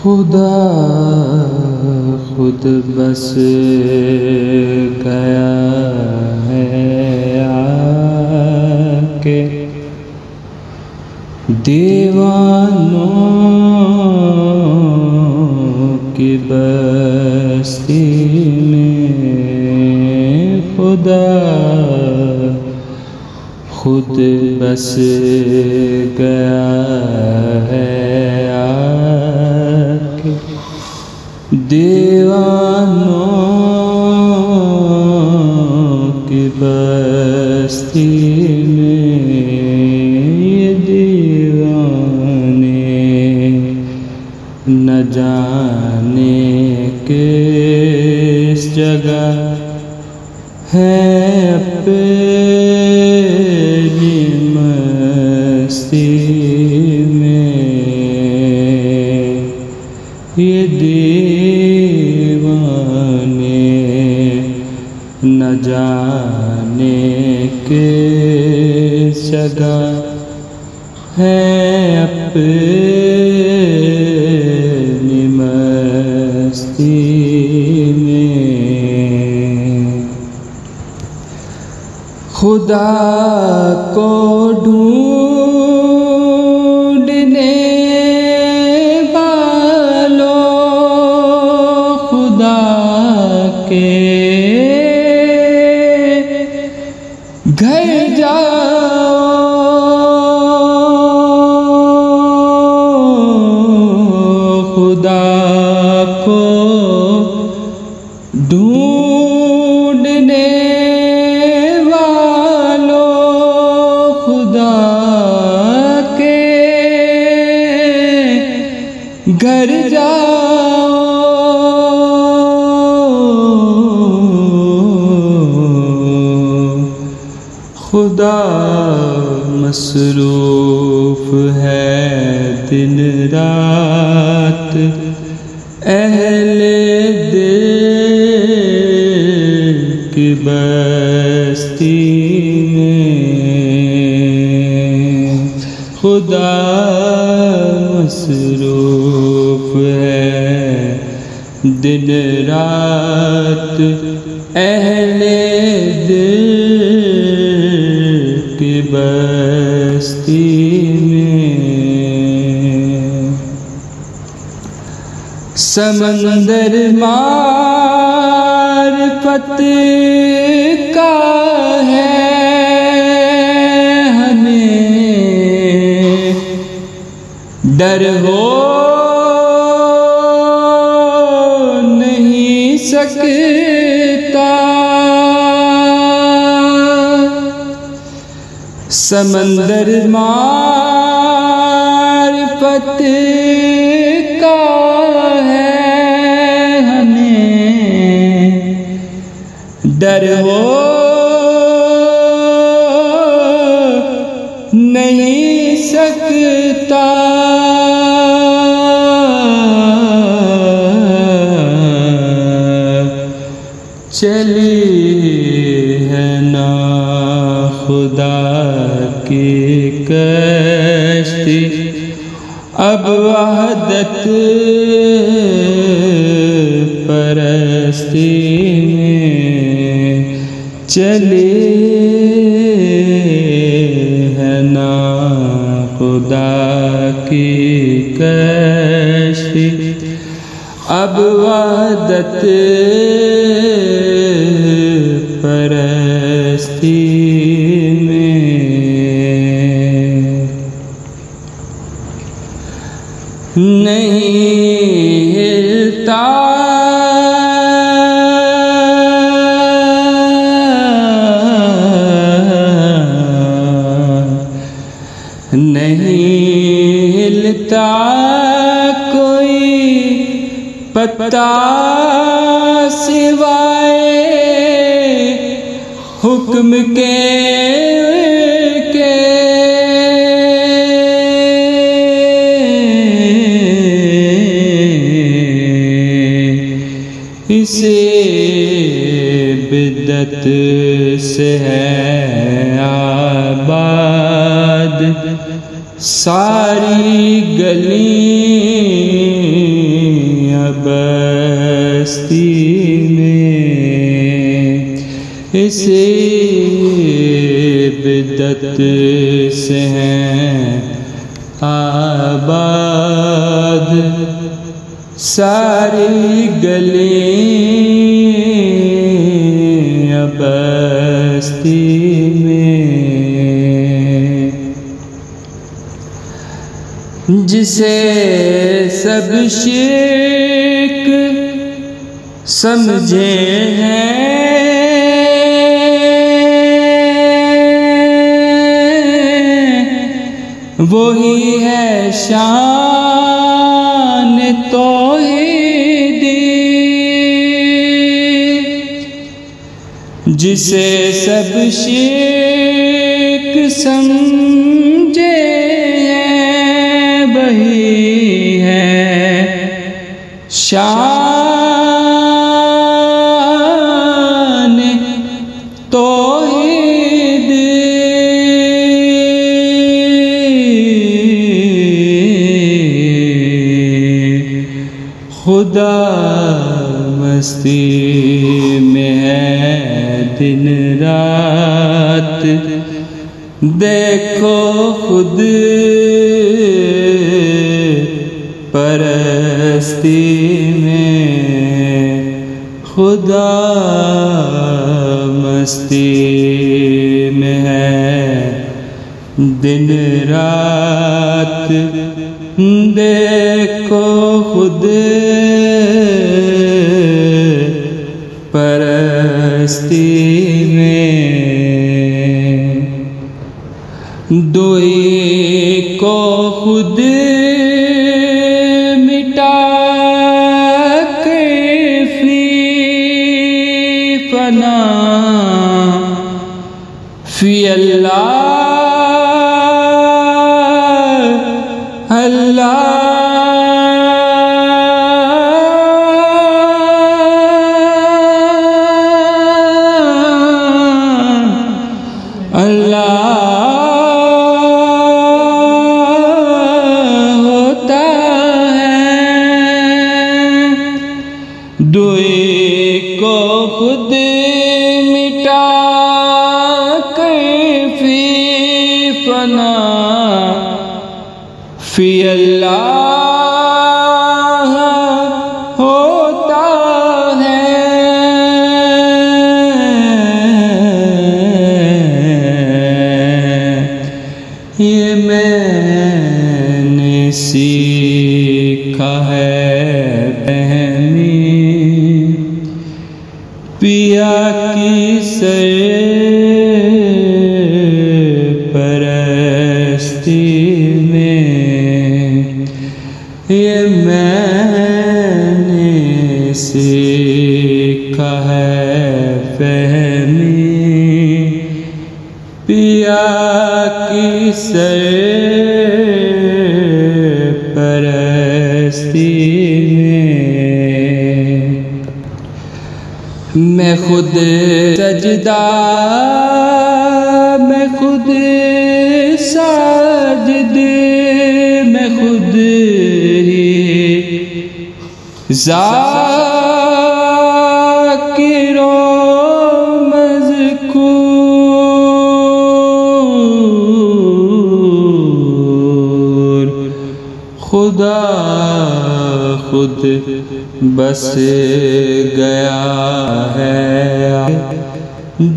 खुदा खुद बस गया है आके दीवानों की बस्ती में। खुदा खुद बस गया है आके दीवानों की बस्ती में। ये दीवाने न जाने किस जगह है अपनी मस्ती में। ये दीवाने न जाने किस जगह है अपनी मस्ती में। खुदा को ढूंढने वालों खुदा के घर जाओ। खुदा को ढूंढने घर जाओ। खुदा मसरूफ है दिन रात अहले दिल की बस्ती में। खुदा मसरूफ है दिन रात अहले दिल की बस्ती में। समंदर मारिफत का है हमें डर हो नहीं सकता। समंदर मारिफत का है हमें डर हो नहीं सकता। चली है ना खुदा की कश्ती अब वहदत परस्ती में। चली है ना खुदा की कश्ती अब वहदत परस्ती में। नहीं हिलता नहीं हिलता कोई पत्ता सिवाय हुक्म के इसे बिद्दत से है आबाद सारी गली इसे बिदत से हैं आबाद सारी गलियां बस्ती में। जिसे सब शिर्क समझे हैं वही है शान तौहीदी। जिसे सब शिर्क समझे हैं वही है शान तौहीदी। खुदा मस्ती में है दिन रात देखो खुद परस्ती में। खुदा मस्ती में है दिन रात देखो खुद परस्ती में। दोई को खुद मिटा के फी फना फी अल्लाह अल्लाह होता है। दुई को खुद मिटा के फी फना फी अल्लाह होता है। ये मैंने सीखा है फहमी पिया की सरपरस्ती में। ये मैंने सीखा है फहमी पिया की सरपरस्ती में। मैं खुद सजदा मैं खुद साजिद मैं खुद ही ज़ाकिरो मज़कूर। खुदा खुद बस गया है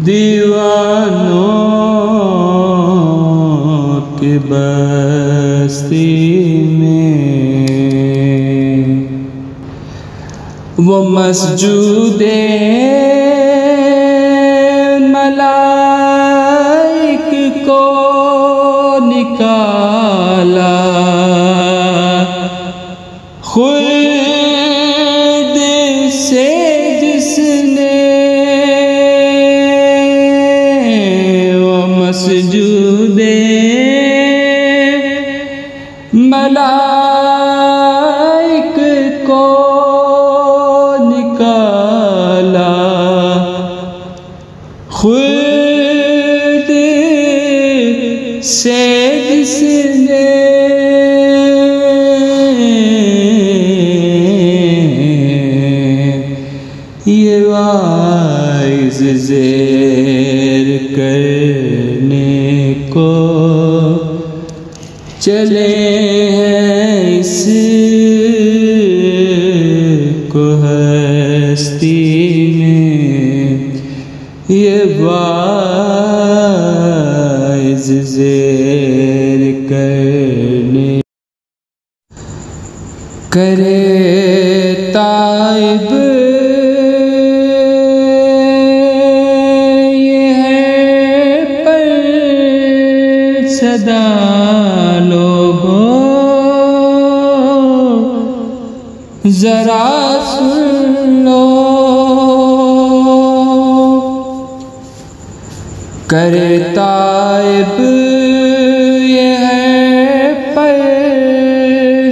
दीवानों की बस्ती में। वो मस्जूदे मलाइक को निकाला खुद से जिसने। वो मस्जूदे मलाइक को निकाला खुद से जिसने। ये वाइज़ चले हैं इस को हस्ती में, ये वाइज़ ज़ेर करने करे ताइब। ये है पर सदा लोगों जरा सुन लो, करे ताइब ये है पर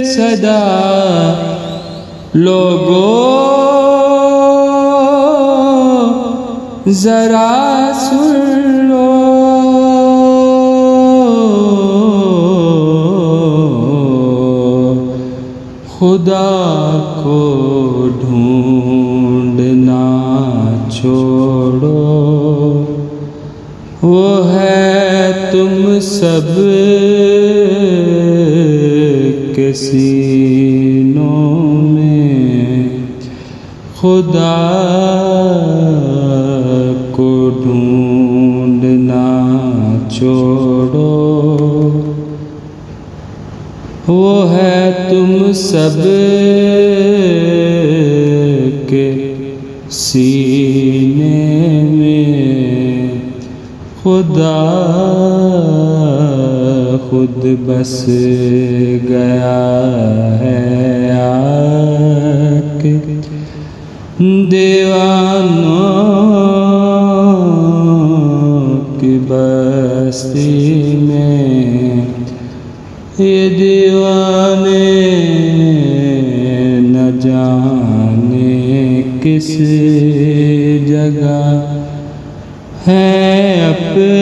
सदा लोगों जरा सुन लो। खुदा को ढूंढना छोड़ो, वो है तुम सब के सीनों में। खुदा को ढूंढना छोड़ो, वो है तुम सब के सीने में। खुदा खुद बस गया है आके दीवानों की बस्ती में। ये दीवाने न जाने किस जगह है अपने